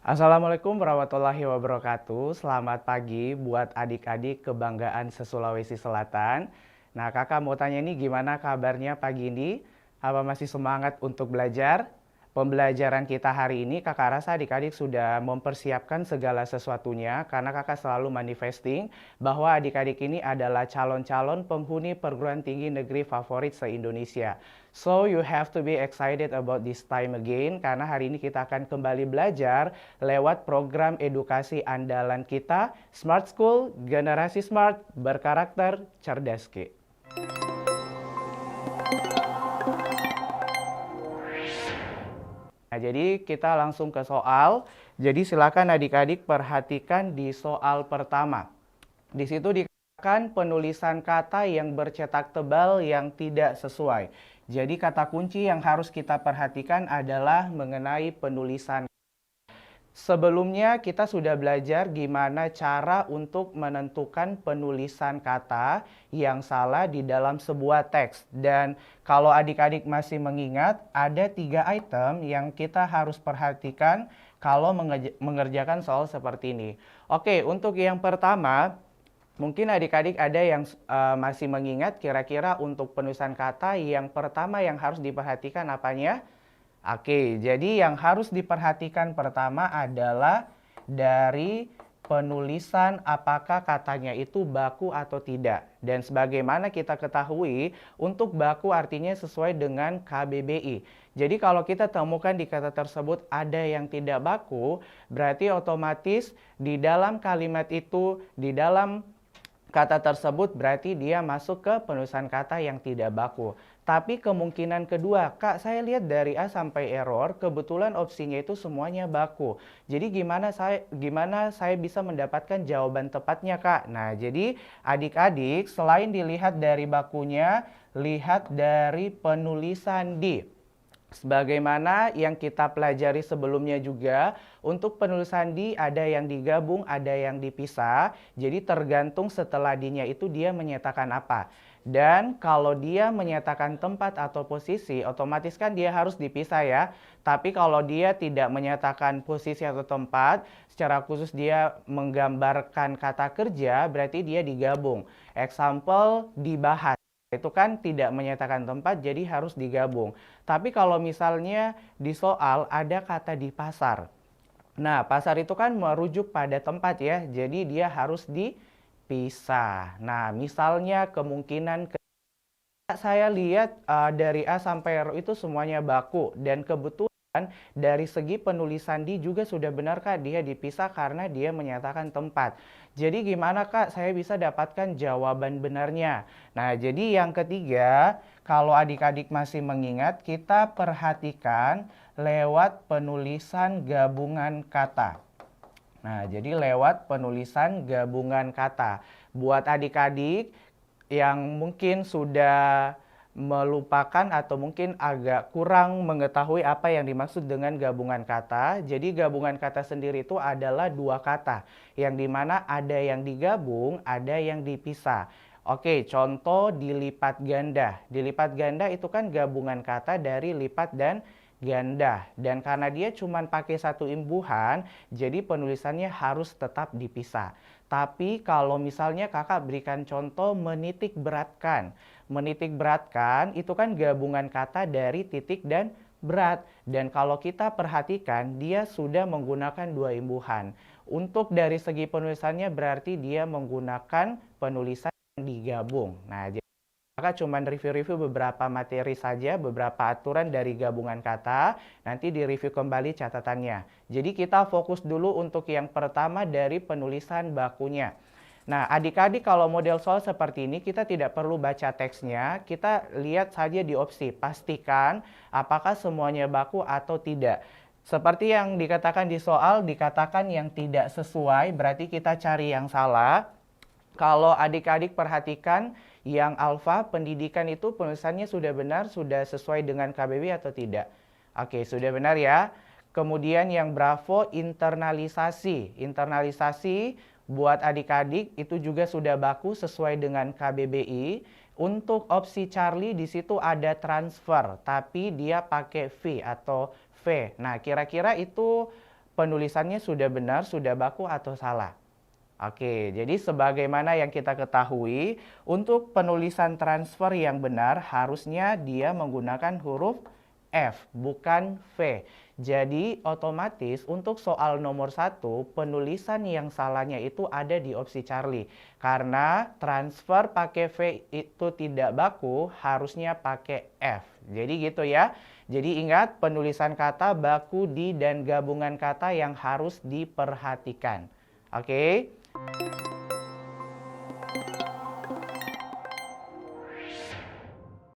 Assalamualaikum warahmatullahi wabarakatuh. Selamat pagi buat adik-adik kebanggaan se-Sulawesi Selatan. Nah, kakak mau tanya nih gimana kabarnya pagi ini? Apa masih semangat untuk belajar? Pembelajaran kita hari ini kakak rasa adik-adik sudah mempersiapkan segala sesuatunya karena kakak selalu manifesting bahwa adik-adik ini adalah calon-calon penghuni perguruan tinggi negeri favorit se-Indonesia. So you have to be excited about this time again karena hari ini kita akan kembali belajar lewat program edukasi andalan kita, Smart School, Generasi Smart, Berkarakter, Cerdas Ki. Nah, jadi kita langsung ke soal. Jadi silakan adik-adik perhatikan di soal pertama. Di situ dikatakan penulisan kata yang bercetak tebal yang tidak sesuai. Jadi kata kunci yang harus kita perhatikan adalah mengenai penulisan. Sebelumnya kita sudah belajar gimana cara untuk menentukan penulisan kata yang salah di dalam sebuah teks. Dan kalau adik-adik masih mengingat, ada 3 item yang kita harus perhatikan kalau mengerjakan soal seperti ini. Oke, untuk yang pertama, mungkin adik-adik ada yang masih mengingat kira-kira untuk penulisan kata yang pertama yang harus diperhatikan apanya? Oke, jadi yang harus diperhatikan pertama adalah dari penulisan apakah katanya itu baku atau tidak. Dan sebagaimana kita ketahui, untuk baku artinya sesuai dengan KBBI. Jadi kalau kita temukan di kata tersebut ada yang tidak baku, berarti otomatis di dalam kalimat itu, di dalam kata tersebut berarti dia masuk ke penulisan kata yang tidak baku. Tapi kemungkinan kedua, Kak, saya lihat dari A sampai error, kebetulan opsinya itu semuanya baku. Jadi gimana saya bisa mendapatkan jawaban tepatnya, Kak? Nah, jadi adik-adik selain dilihat dari bakunya, lihat dari penulisan di. Sebagaimana yang kita pelajari sebelumnya juga, untuk penulisan di ada yang digabung, ada yang dipisah. Jadi tergantung setelah di-nya itu dia menyatakan apa. Dan kalau dia menyatakan tempat atau posisi, otomatis kan dia harus dipisah ya. Tapi kalau dia tidak menyatakan posisi atau tempat, secara khusus dia menggambarkan kata kerja, berarti dia digabung. Example, dibahas. Itu kan tidak menyatakan tempat, jadi harus digabung. Tapi kalau misalnya di soal ada kata di pasar. Nah, pasar itu kan merujuk pada tempat ya, jadi dia harus dipisah. Nah, misalnya kemungkinan saya lihat dari A sampai R itu semuanya baku dan kebetulan dari segi penulisan di juga sudah benar Kak, dia dipisah karena dia menyatakan tempat. Jadi gimana Kak saya bisa dapatkan jawaban benarnya? Nah, jadi yang ketiga, kalau adik-adik masih mengingat, kita perhatikan lewat penulisan gabungan kata. Nah, jadi lewat penulisan gabungan kata. Buat adik-adik yang mungkin sudah melupakan atau mungkin agak kurang mengetahui apa yang dimaksud dengan gabungan kata. Jadi gabungan kata sendiri itu adalah 2 kata, yang dimana ada yang digabung, ada yang dipisah. Oke, contoh dilipat ganda. Dilipat ganda itu kan gabungan kata dari lipat dan ganda. Dan karena dia cuma pakai satu imbuhan, jadi penulisannya harus tetap dipisah. Tapi kalau misalnya kakak berikan contoh menitik beratkan. Menitik beratkan itu kan gabungan kata dari titik dan berat. Dan kalau kita perhatikan dia sudah menggunakan 2 imbuhan. Untuk dari segi penulisannya berarti dia menggunakan penulisan yang digabung. Nah, Kakak cuma review-review beberapa materi saja, beberapa aturan dari gabungan kata. Nanti direview kembali catatannya. Jadi kita fokus dulu untuk yang pertama dari penulisan bakunya. Nah, adik-adik kalau model soal seperti ini kita tidak perlu baca teksnya. Kita lihat saja di opsi. Pastikan apakah semuanya baku atau tidak. Seperti yang dikatakan di soal, dikatakan yang tidak sesuai, berarti kita cari yang salah. Kalau adik-adik perhatikan yang alfa pendidikan itu penulisannya sudah benar, sudah sesuai dengan KBBI atau tidak? Oke, sudah benar ya. Kemudian yang bravo internalisasi. Internalisasi buat adik-adik itu juga sudah baku sesuai dengan KBBI. Untuk opsi Charlie di situ ada transfer, tapi dia pakai V atau V. Nah, kira-kira itu penulisannya sudah benar, sudah baku atau salah. Oke, jadi sebagaimana yang kita ketahui, untuk penulisan transfer yang benar harusnya dia menggunakan huruf F, bukan V. Jadi otomatis untuk soal nomor 1, penulisan yang salahnya itu ada di opsi Charlie. Karena transfer pakai V itu tidak baku, harusnya pakai F. Jadi gitu ya. Jadi ingat, penulisan kata baku di dan gabungan kata yang harus diperhatikan. Oke.